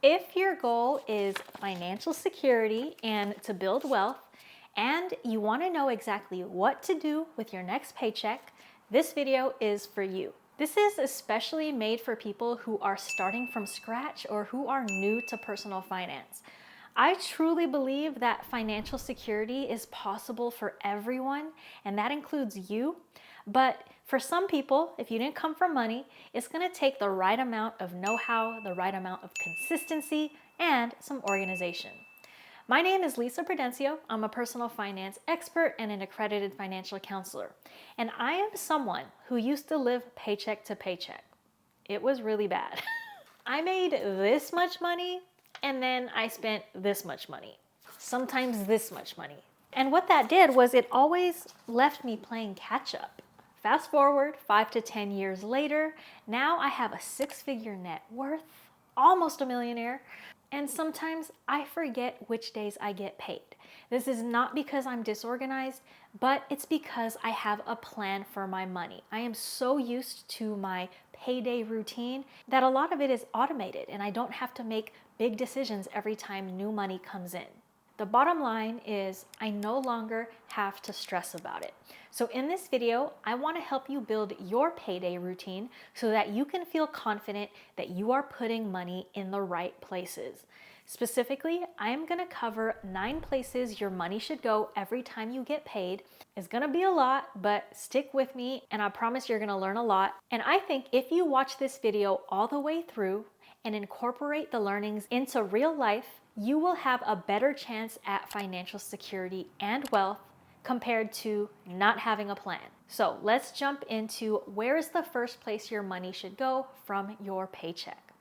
If your goal is financial security and to build wealth, and you want to know exactly what to do with your next paycheck, this video is for you. This is especially made for people who are starting from scratch or who are new to personal finance. I truly believe that financial security is possible for everyone, and that includes you. But for some people, if you didn't come from money, it's going to take the right amount of know-how, the right amount of consistency, and some organization. My name is Lissa Prudencio. I'm a personal finance expert and an accredited financial counselor. And I am someone who used to live paycheck to paycheck. It was really bad. I made this much money and then I spent this much money, sometimes this much money. And what that did was it always left me playing catch up. Fast forward 5 to 10 years later, now I have a six-figure net worth, almost a millionaire, and sometimes I forget which days I get paid. This is not because I'm disorganized, but it's because I have a plan for my money. I am so used to my payday routine that a lot of it is automated and I don't have to make big decisions every time new money comes in. The bottom line is I no longer have to stress about it. So in this video, I want to help you build your payday routine so that you can feel confident that you are putting money in the right places. Specifically, I'm going to cover 9 places your money should go every time you get paid. It's going to be a lot, but stick with me and I promise you're going to learn a lot. And I think if you watch this video all the way through and incorporate the learnings into real life, you will have a better chance at financial security and wealth compared to not having a plan. So let's jump into where is the first place your money should go from your paycheck.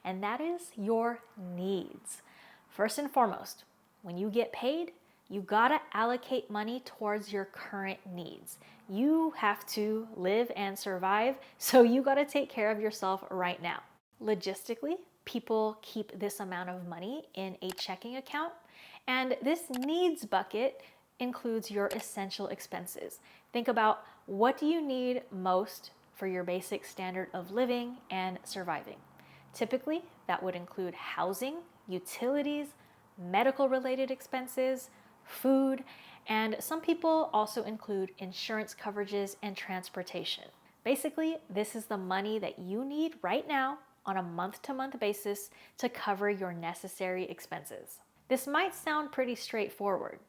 And that is your needs. First and foremost, when you get paid, you gotta allocate money towards your current needs. You have to live and survive, so you gotta take care of yourself right now. Logistically, people keep this amount of money in a checking account, and this needs bucket includes your essential expenses. Think about what do you need most for your basic standard of living and surviving. Typically, that would include housing, utilities, medical related expenses, food, and some people also include insurance coverages and transportation. Basically, this is the money that you need right now on a month-to-month basis to cover your necessary expenses. This might sound pretty straightforward,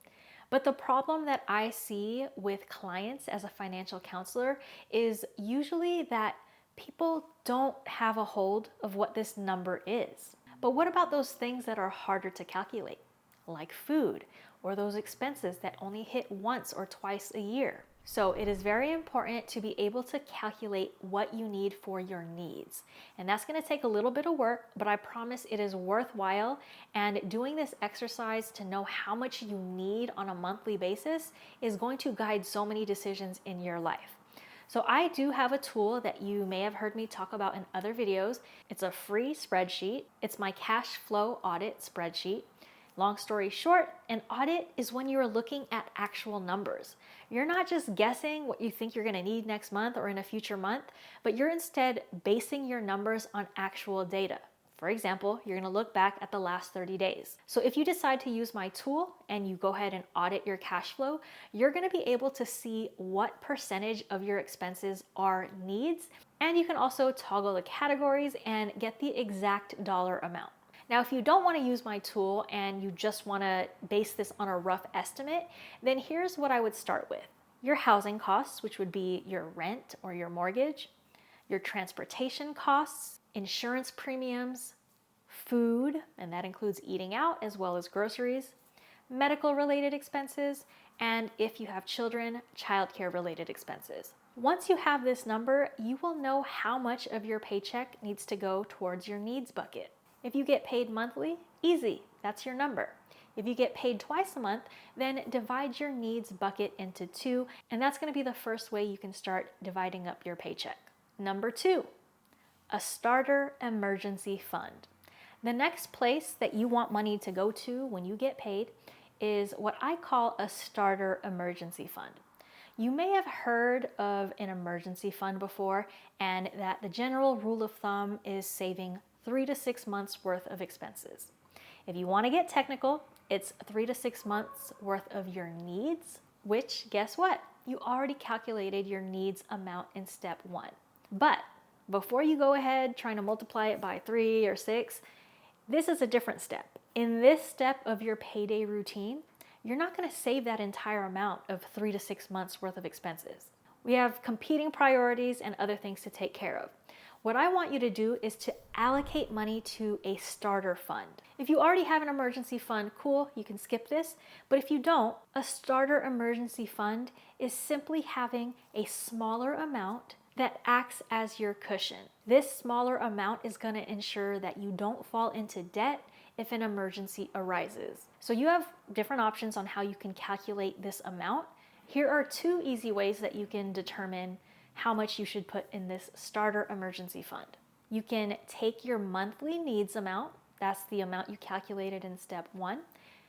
but the problem that I see with clients as a financial counselor is usually that people don't have a hold of what this number is. But what about those things that are harder to calculate, like food, or those expenses that only hit once or twice a year? So it is very important to be able to calculate what you need for your needs. And that's going to take a little bit of work, but I promise it is worthwhile. And doing this exercise to know how much you need on a monthly basis is going to guide so many decisions in your life. So I do have a tool that you may have heard me talk about in other videos. It's a free spreadsheet. It's my cash flow audit spreadsheet. Long story short, an audit is when you're looking at actual numbers. You're not just guessing what you think you're going to need next month or in a future month, but you're instead basing your numbers on actual data. For example, you're going to look back at the last 30 days. So if you decide to use my tool and you go ahead and audit your cash flow, you're going to be able to see what percentage of your expenses are needs, and you can also toggle the categories and get the exact dollar amount. Now, if you don't want to use my tool and you just want to base this on a rough estimate, then here's what I would start with. Your housing costs, which would be your rent or your mortgage, your transportation costs, insurance premiums, food, and that includes eating out as well as groceries, medical related expenses, and if you have children, childcare related expenses. Once you have this number, you will know how much of your paycheck needs to go towards your needs bucket. If you get paid monthly, easy, that's your number. If you get paid twice a month, then divide your needs bucket into 2, and that's going to be the first way you can start dividing up your paycheck. Number 2, a starter emergency fund. The next place that you want money to go to when you get paid is what I call a starter emergency fund. You may have heard of an emergency fund before, and that the general rule of thumb is saving 3 to 6 months worth of expenses. If you want to get technical, it's 3 to 6 months worth of your needs, which guess what? You already calculated your needs amount in step 1. But before you go ahead trying to multiply it by 3 or 6, this is a different step. In this step of your payday routine, you're not going to save that entire amount of 3 to 6 months worth of expenses. We have competing priorities and other things to take care of. What I want you to do is to allocate money to a starter fund. If you already have an emergency fund, cool, you can skip this. But if you don't, a starter emergency fund is simply having a smaller amount that acts as your cushion. This smaller amount is going to ensure that you don't fall into debt if an emergency arises. So you have different options on how you can calculate this amount. Here are 2 easy ways that you can determine how much you should put in this starter emergency fund. You can take your monthly needs amount, that's the amount you calculated in step 1,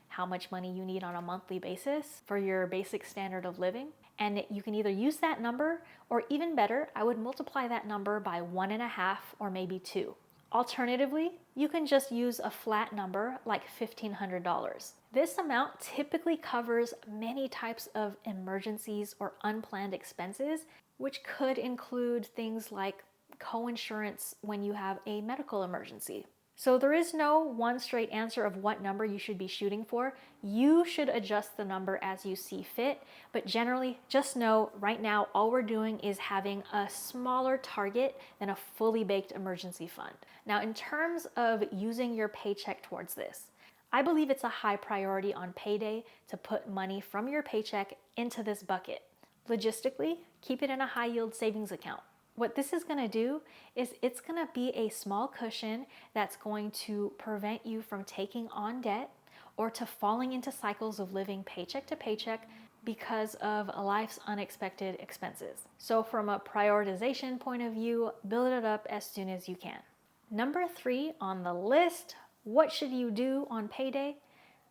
how much money you need on a monthly basis for your basic standard of living, and you can either use that number, or even better, I would multiply that number by 1.5 or maybe 2. Alternatively, you can just use a flat number like $1,500. This amount typically covers many types of emergencies or unplanned expenses, which could include things like co-insurance when you have a medical emergency. So there is no one straight answer of what number you should be shooting for. You should adjust the number as you see fit, but generally just know right now all we're doing is having a smaller target than a fully baked emergency fund. Now in terms of using your paycheck towards this, I believe it's a high priority on payday to put money from your paycheck into this bucket. Logistically, keep it in a high yield savings account. What this is going to do is it's going to be a small cushion that's going to prevent you from taking on debt or to falling into cycles of living paycheck to paycheck because of life's unexpected expenses. So from a prioritization point of view, build it up as soon as you can. Number 3 on the list, what should you do on payday?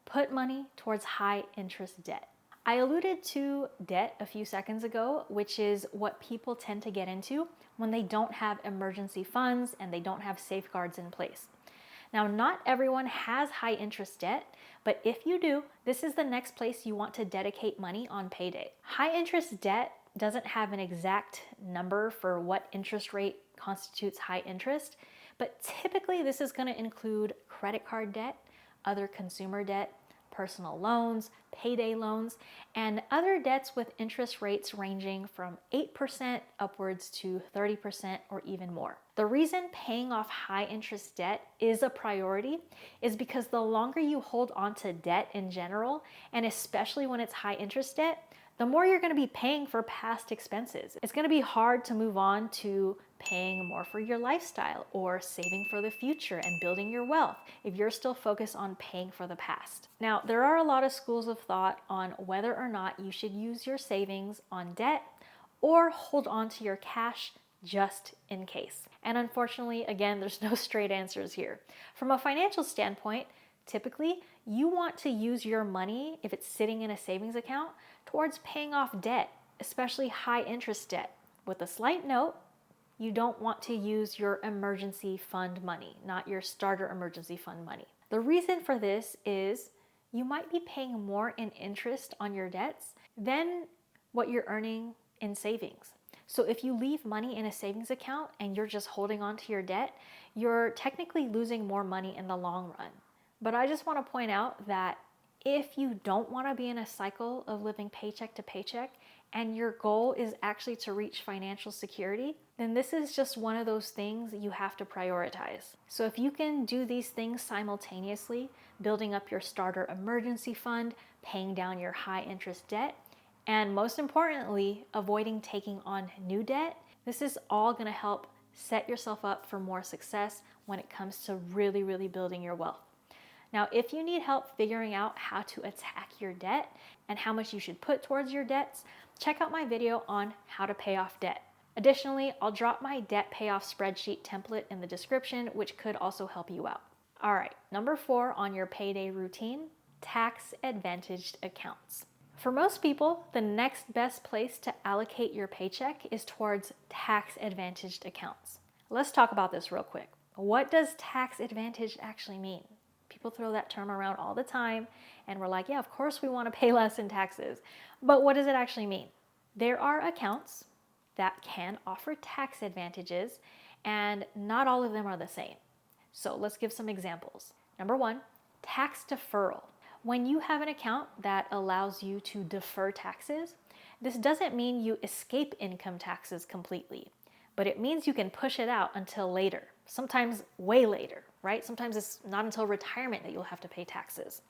Put money towards high interest debt. I alluded to debt a few seconds ago, which is what people tend to get into when they don't have emergency funds and they don't have safeguards in place. Now, not everyone has high interest debt, but if you do, this is the next place you want to dedicate money on payday. High interest debt doesn't have an exact number for what interest rate constitutes high interest, but typically this is going to include credit card debt, other consumer debt, personal loans, payday loans, and other debts with interest rates ranging from 8% upwards to 30% or even more. The reason paying off high interest debt is a priority is because the longer you hold on to debt in general, and especially when it's high interest debt, the more you're going to be paying for past expenses. It's going to be hard to move on to paying more for your lifestyle or saving for the future and building your wealth if you're still focused on paying for the past. Now, there are a lot of schools of thought on whether or not you should use your savings on debt or hold on to your cash just in case. And unfortunately, again, there's no straight answers here. From a financial standpoint, typically, you want to use your money, if it's sitting in a savings account, towards paying off debt, especially high interest debt. With a slight note, you don't want to use your emergency fund money, not your starter emergency fund money. The reason for this is you might be paying more in interest on your debts than what you're earning in savings. So if you leave money in a savings account and you're just holding on to your debt, you're technically losing more money in the long run. But I just want to point out that if you don't want to be in a cycle of living paycheck to paycheck and your goal is actually to reach financial security, then this is just one of those things you have to prioritize. So if you can do these things simultaneously, building up your starter emergency fund, paying down your high interest debt, and most importantly, avoiding taking on new debt, this is all going to help set yourself up for more success when it comes to really building your wealth. Now, if you need help figuring out how to attack your debt and how much you should put towards your debts, check out my video on how to pay off debt. Additionally, I'll drop my debt payoff spreadsheet template in the description, which could also help you out. All right, number 4 on your payday routine, tax advantaged accounts. For most people, the next best place to allocate your paycheck is towards tax advantaged accounts. Let's talk about this real quick. What does tax advantage actually mean? People throw that term around all the time, and we're like, yeah, of course we want to pay less in taxes. But what does it actually mean? There are accounts that can offer tax advantages, and not all of them are the same. So let's give some examples. Number one, tax deferral. When you have an account that allows you to defer taxes, this doesn't mean you escape income taxes completely, but it means you can push it out until later, sometimes way later, right? Sometimes it's not until retirement that you'll have to pay taxes.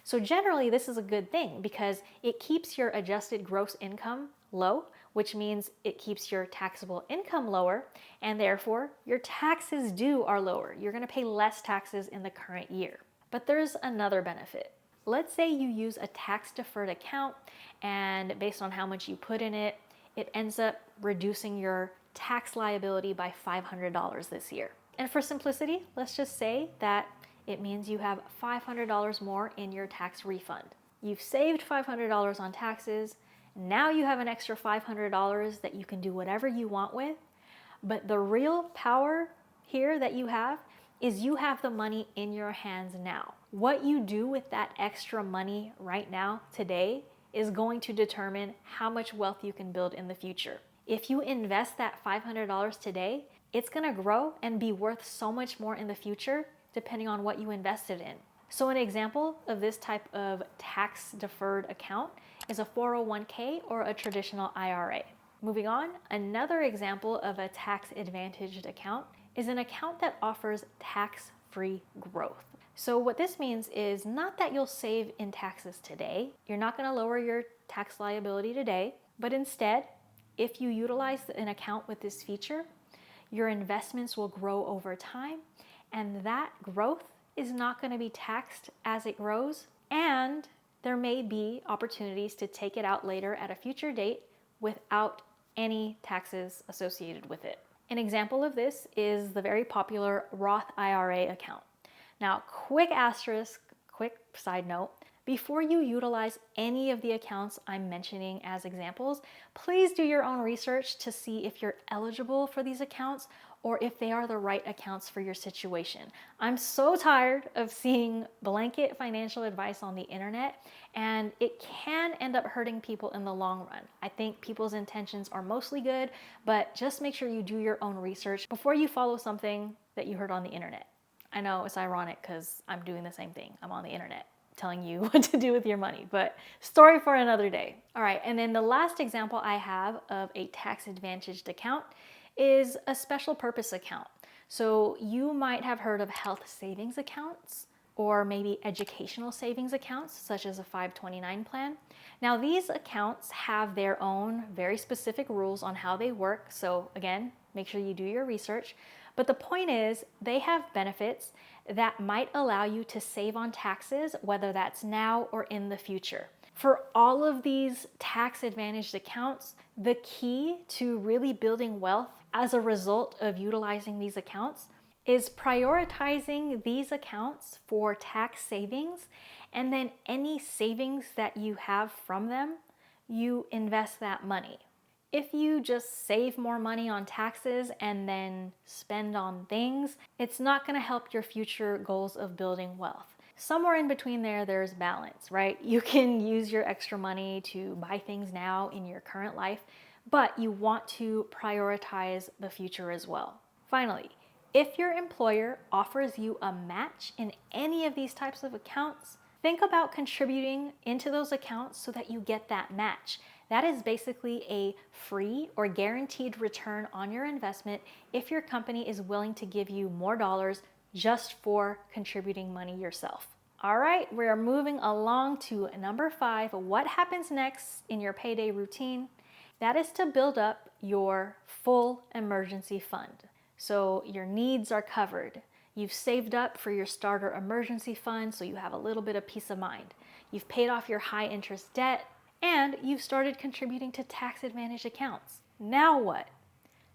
So generally, this is a good thing because it keeps your adjusted gross income low, which means it keeps your taxable income lower, and therefore your taxes due are lower. You're going to pay less taxes in the current year. But there's another benefit. Let's say you use a tax deferred account, and based on how much you put in it, it ends up reducing your tax liability by $500 this year. And for simplicity, let's just say that it means you have $500 more in your tax refund. You've saved $500 on taxes. Now you have an extra $500 that you can do whatever you want with. But the real power here that you have is you have the money in your hands now. What you do with that extra money right now, today, is going to determine how much wealth you can build in the future. If you invest that $500 today, it's gonna grow and be worth so much more in the future depending on what you invested in. So an example of this type of tax deferred account is a 401k or a traditional IRA. Moving on, another example of a tax advantaged account is an account that offers tax-free growth. So what this means is not that you'll save in taxes today. You're not going to lower your tax liability today, but instead, if you utilize an account with this feature, your investments will grow over time, and that growth is not going to be taxed as it grows, and there may be opportunities to take it out later at a future date without any taxes associated with it. An example of this is the very popular Roth IRA account. Now, quick asterisk, quick side note, before you utilize any of the accounts I'm mentioning as examples, please do your own research to see if you're eligible for these accounts or if they are the right accounts for your situation. I'm so tired of seeing blanket financial advice on the internet, and it can end up hurting people in the long run. I think people's intentions are mostly good, but just make sure you do your own research before you follow something that you heard on the internet. I know it's ironic because I'm doing the same thing. I'm on the internet telling you what to do with your money, but story for another day. All right, and then the last example I have of a tax advantaged account is a special purpose account. So you might have heard of health savings accounts or maybe educational savings accounts, such as a 529 plan. Now these accounts have their own very specific rules on how they work. So again, make sure you do your research. But the point is, they have benefits that might allow you to save on taxes, whether that's now or in the future. For all of these tax advantaged accounts, the key to really building wealth as a result of utilizing these accounts is prioritizing these accounts for tax savings, and then any savings that you have from them, you invest that money. If you just save more money on taxes and then spend on things, it's not going to help your future goals of building wealth. Somewhere in between there's balance, right? You can use your extra money to buy things now in your current life, but you want to prioritize the future as well. Finally, if your employer offers you a match in any of these types of accounts, think about contributing into those accounts so that you get that match. That is basically a free or guaranteed return on your investment if your company is willing to give you more dollars just for contributing money yourself. All right, we are moving along to number 5. What happens next in your payday routine? That is to build up your full emergency fund. So your needs are covered. You've saved up for your starter emergency fund, so you have a little bit of peace of mind. You've paid off your high interest debt, and you've started contributing to tax advantage accounts. Now what?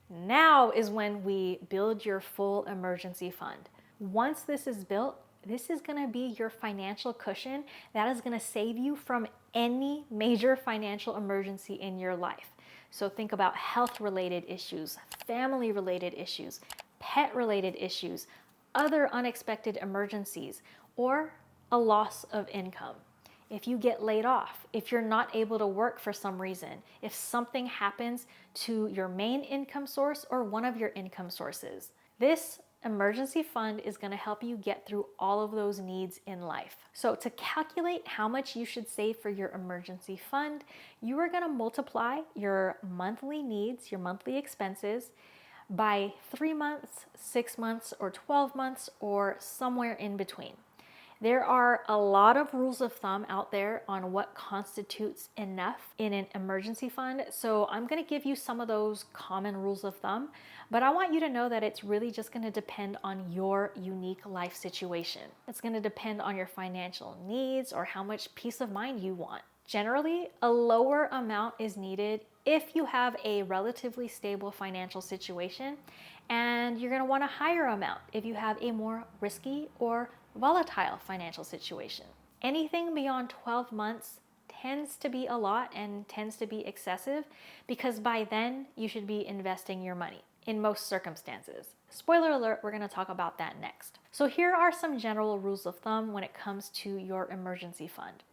Now is when we build your full emergency fund. Once this is built, this is going to be your financial cushion that is going to save you from any major financial emergency in your life. So think about health-related issues, family-related issues, pet-related issues, other unexpected emergencies, or a loss of income. If you get laid off, if you're not able to work for some reason, if something happens to your main income source or one of your income sources. This emergency fund is going to help you get through all of those needs in life. So to calculate how much you should save for your emergency fund, you are going to multiply your monthly needs, your monthly expenses, by 3 months, 6 months, or 12 months, or somewhere in between. There are a lot of rules of thumb out there on what constitutes enough in an emergency fund. So I'm going to give you some of those common rules of thumb, but I want you to know that it's really just going to depend on your unique life situation. It's going to depend on your financial needs or how much peace of mind you want. Generally, a lower amount is needed if you have a relatively stable financial situation, and you're going to want a higher amount if you have a more risky or volatile financial situation. Anything beyond 12 months tends to be a lot and tends to be excessive, because by then you should be investing your money in most circumstances. Spoiler alert, we're going to talk about that next. So here are some general rules of thumb when it comes to your emergency fund.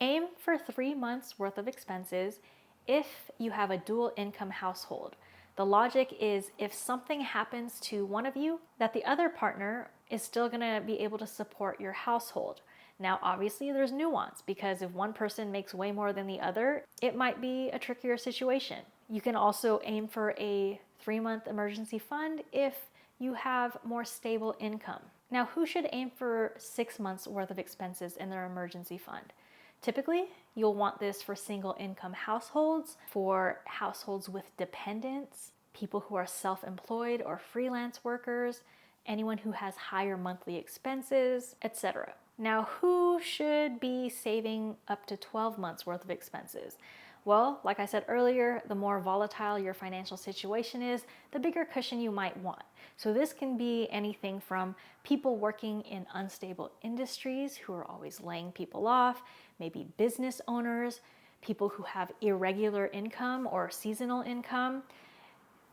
Aim for 3 months worth of expenses if you have a dual income household. The logic is if something happens to one of you, that the other partner is still going to be able to support your household. Now, obviously, there's nuance, because if one person makes way more than the other, it might be a trickier situation. You can also aim for a 3-month emergency fund if you have more stable income. Now, who should aim for 6 months worth of expenses in their emergency fund? Typically, you'll want this for single income households, for households with dependents, people who are self-employed or freelance workers, anyone who has higher monthly expenses, etc. Now, who should be saving up to 12 months worth of expenses? Well, like I said earlier, the more volatile your financial situation is, the bigger cushion you might want. So this can be anything from people working in unstable industries who are always laying people off, maybe business owners, people who have irregular income or seasonal income.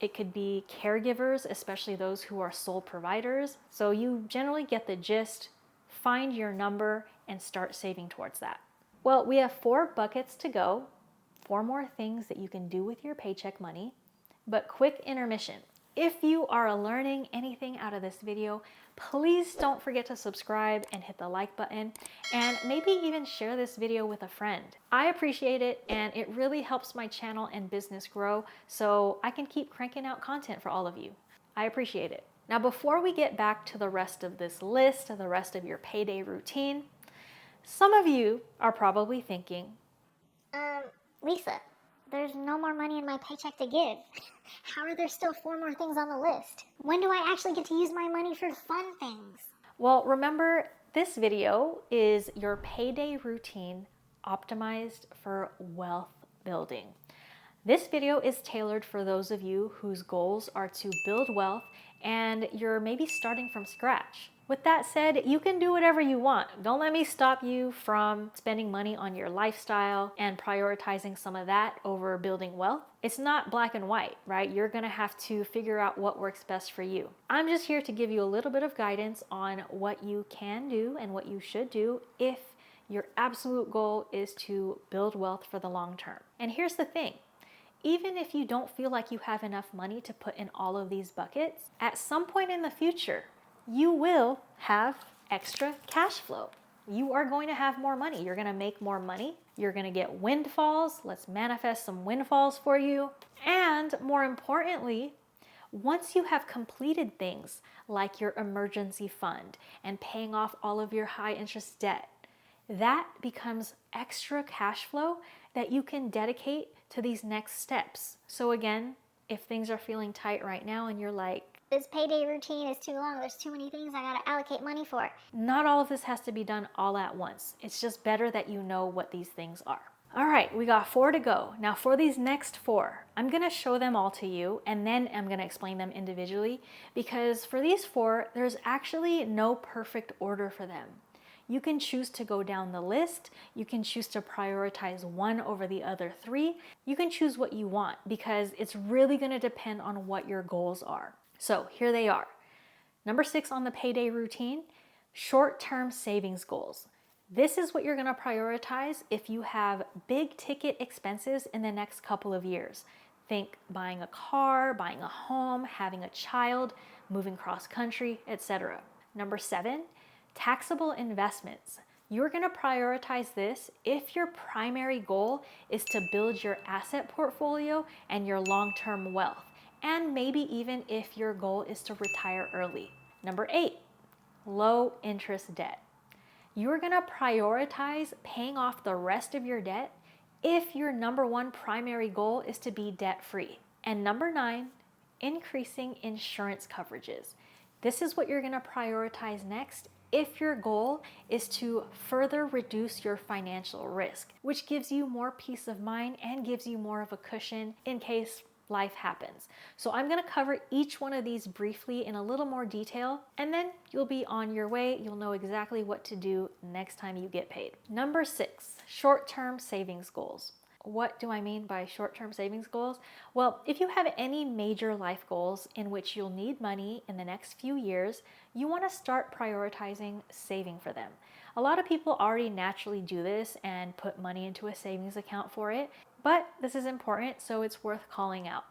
It could be caregivers, especially those who are sole providers. So you generally get the gist. Find your number and start saving towards that. Well, we have 4 buckets to go, 4 more things that you can do with your paycheck money. But quick intermission. If you are learning anything out of this video, please don't forget to subscribe and hit the like button, and maybe even share this video with a friend. I appreciate it, and it really helps my channel and business grow so I can keep cranking out content for all of you. I appreciate it. Now, before we get back to the rest of this list, the rest of your payday routine, some of you are probably thinking, Lisa, there's no more money in my paycheck to give. How are there still 4 more things on the list? When do I actually get to use my money for fun things? well, remember, this video is your payday routine optimized for wealth building. This video is tailored for those of you whose goals are to build wealth and you're maybe starting from scratch. With that said, you can do whatever you want. Don't let me stop you from spending money on your lifestyle and prioritizing some of that over building wealth. It's not black and white, right? You're gonna have to figure out what works best for you. I'm just here to give you a little bit of guidance on what you can do and what you should do if your absolute goal is to build wealth for the long term. And here's the thing. Even if you don't feel like you have enough money to put in all of these buckets, at some point in the future, you will have extra cash flow. You are going to have more money. You're going to make more money. You're going to get windfalls. Let's manifest some windfalls for you. And more importantly, once you have completed things like your emergency fund and paying off all of your high interest debt, that becomes extra cash flow that you can dedicate to these next steps. So again, if things are feeling tight right now and you're like, This payday routine is too long. There's too many things I gotta allocate money for. not all of this has to be done all at once. It's just better that you know what these things are. All right, we got 4 to go. Now for these next 4, I'm gonna show them all to you and then I'm gonna explain them individually, because for these 4, there's actually no perfect order for them. You can choose to go down the list. You can choose to prioritize one over the other 3. You can choose what you want, because it's really gonna depend on what your goals are. So here they are. Number 6 on the payday routine, short-term savings goals. This is what you're going to prioritize if you have big ticket expenses in the next couple of years. Think buying a car, buying a home, having a child, moving cross country, etc. Number 7, taxable investments. You're going to prioritize this if your primary goal is to build your asset portfolio and your long-term wealth, and maybe even if your goal is to retire early. Number 8, low interest debt. You're going to prioritize paying off the rest of your debt if your number one primary goal is to be debt-free. And number 9, increasing insurance coverages. This is what you're going to prioritize next if your goal is to further reduce your financial risk, which gives you more peace of mind and gives you more of a cushion in case life happens. So I'm going to cover each one of these briefly in a little more detail, and then you'll be on your way. You'll know exactly what to do next time you get paid. Number 6, short-term savings goals. What do I mean by short-term savings goals? Well, if you have any major life goals in which you'll need money in the next few years, you want to start prioritizing saving for them. A lot of people already naturally do this and put money into a savings account for it, but this is important, so it's worth calling out.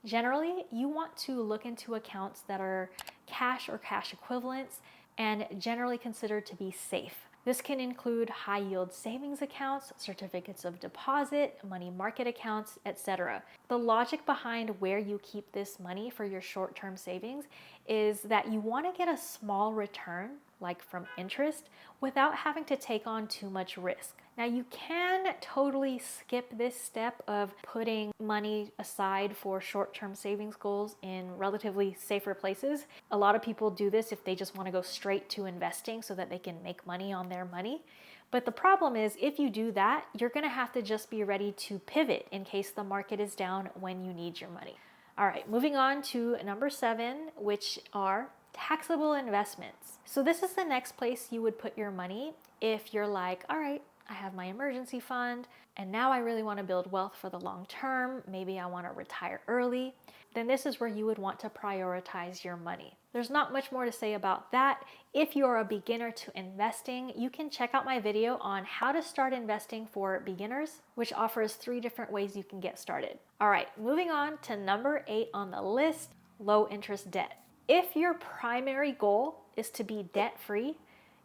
Generally, you want to look into accounts that are cash or cash equivalents and generally considered to be safe. This can include high yield savings accounts, certificates of deposit, money market accounts, etc. The logic behind where you keep this money for your short-term savings is that you want to get a small return, like from interest, without having to take on too much risk. Now you can totally skip this step of putting money aside for short-term savings goals in relatively safer places. A lot of people do this if they just want to go straight to investing so that they can make money on their money. But the problem is if you do that, you're going to have to just be ready to pivot in case the market is down when you need your money. All right, moving on to number 7, which are taxable investments. So this is the next place you would put your money if you're like, all right, I have my emergency fund and now I really want to build wealth for the long term. Maybe I want to retire early. Then this is where you would want to prioritize your money. There's not much more to say about that. If you're a beginner to investing, you can check out my video on how to start investing for beginners, which offers 3 different ways you can get started. All right, moving on to number 8 on the list, low interest debt. If your primary goal is to be debt-free,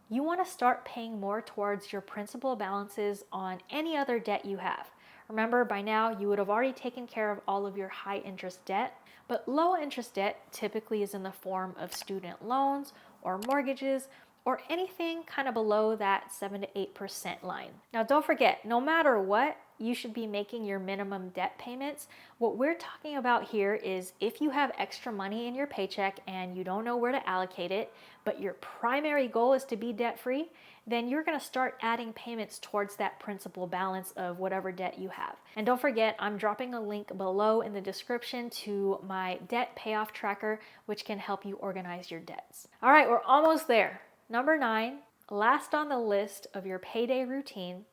you want to start paying more towards your principal balances on any other debt you have. Remember, by now you would have already taken care of all of your high interest debt, but low interest debt typically is in the form of student loans or mortgages or anything kind of below that 7 to 8% line. Now don't forget, no matter what, you should be making your minimum debt payments. What we're talking about here is if you have extra money in your paycheck and you don't know where to allocate it, but your primary goal is to be debt-free, then you're going to start adding payments towards that principal balance of whatever debt you have. And don't forget, I'm dropping a link below in the description to my debt payoff tracker, which can help you organize your debts. All right, we're almost there. Number 9, last on the list of your payday routine,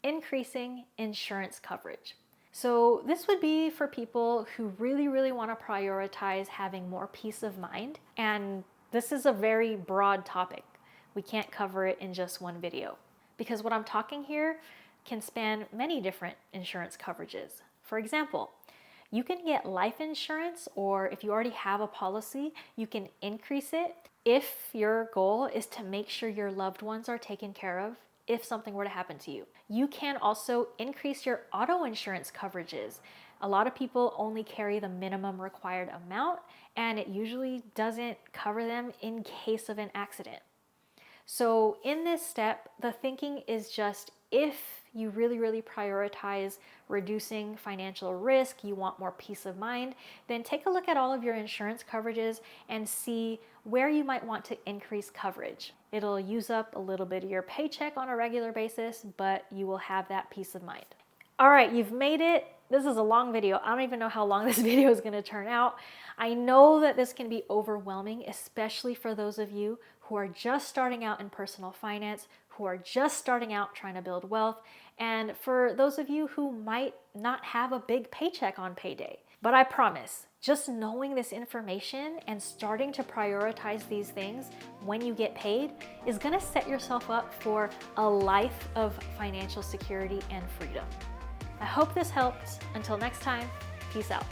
increasing insurance coverage. So this would be for people who really want to prioritize having more peace of mind. And this is a very broad topic. We can't cover it in just one video because what I'm talking here can span many different insurance coverages. For example, you can get life insurance, or if you already have a policy, you can increase it if your goal is to make sure your loved ones are taken care of if something were to happen to you. You can also increase your auto insurance coverages. A lot of people only carry the minimum required amount, and it usually doesn't cover them in case of an accident. So in this step, the thinking is just if you really prioritize reducing financial risk, you want more peace of mind, then take a look at all of your insurance coverages and see where you might want to increase coverage. It'll use up a little bit of your paycheck on a regular basis, but you will have that peace of mind. All right, you've made it. This is a long video. I don't even know how long this video is going to turn out. I know that this can be overwhelming, especially for those of you who are just starting out in personal finance, who are just starting out trying to build wealth, and for those of you who might not have a big paycheck on payday. But I promise, just knowing this information and starting to prioritize these things when you get paid is gonna set yourself up for a life of financial security and freedom. I hope this helped. Until next time, peace out.